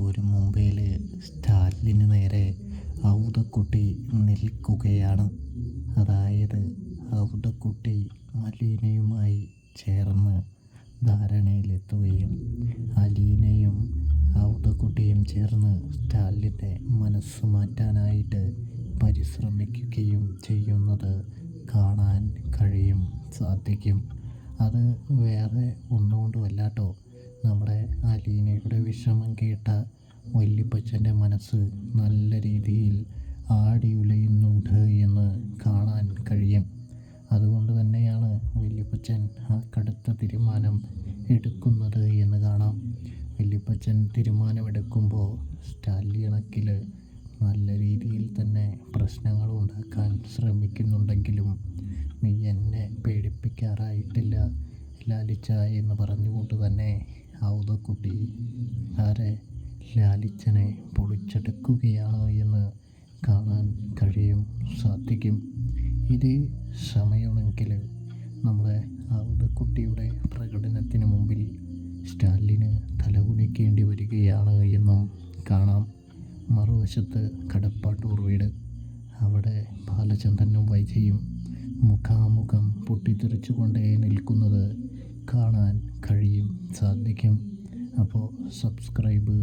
ഒരു മുംബൈയിൽ സ്റ്റാലിന് നേരെ ഔദക്കുട്ടി നിൽക്കുകയാണ്. അതായത് ഔദക്കുട്ടി അലീനയുമായി ചേർന്ന് ധാരണയിലെത്തുകയും അലീനയും ഔദക്കുട്ടിയും ചേർന്ന് സ്റ്റാലിൻ്റെ മനസ്സ് മാറ്റാനായിട്ട് പരിശ്രമിക്കുകയും ചെയ്യുന്നത് കാണാൻ സാധിക്കും. അത് വേറെ ഒന്നുകൊണ്ടുമല്ലാട്ടോ, നമ്മുടെ അലീനയുടെ വിഷമം കേട്ട വല്യപ്പച്ചൻ്റെ മനസ്സ് നല്ല രീതിയിൽ ആടിയുലയുന്നുണ്ട് എന്ന് കാണാൻ കഴിയും. അതുകൊണ്ട് തന്നെയാണ് വല്യപ്പച്ചൻ ആ കടുത്ത തീരുമാനം എടുക്കുന്നത് എന്ന് കാണാം. വല്യപ്പച്ചൻ തീരുമാനമെടുക്കുമ്പോൾ സ്റ്റാലി കണക്കിൽ നല്ല രീതിയിൽ തന്നെ പ്രശ്നങ്ങൾ ഉണ്ടാക്കാൻ ശ്രമിക്കുന്നുണ്ടെങ്കിലും നീ എന്നെ പേടിപ്പിക്കാറായിട്ടില്ല ലാലിച്ച എന്ന് പറഞ്ഞുകൊണ്ട് തന്നെ ഔദക്കുട്ടി ലാലിച്ചനെ പൊളിച്ചെടുക്കുകയാണ് എന്ന് കാണാൻ സാധിക്കും. ഇതേ സമയമാണെങ്കിൽ നമ്മുടെ ഔദക്കുട്ടിയുടെ പ്രകടനത്തിന് മുമ്പിൽ സ്റ്റാലിന് തലകുനിക്കേണ്ടി വരികയാണ് എന്നും കാണാം. മറുവശത്ത് കടപ്പാട്ടൂർ വീട്, അവിടെ ബാലചന്ദ്രനും വൈജയും മുഖാമുഖം പൊട്ടിത്തെറിച്ചുകൊണ്ടേ നിൽക്കുന്നത് കാണാൻ സാധിക്കും. അപ്പോൾ സബ്സ്ക്രൈബ്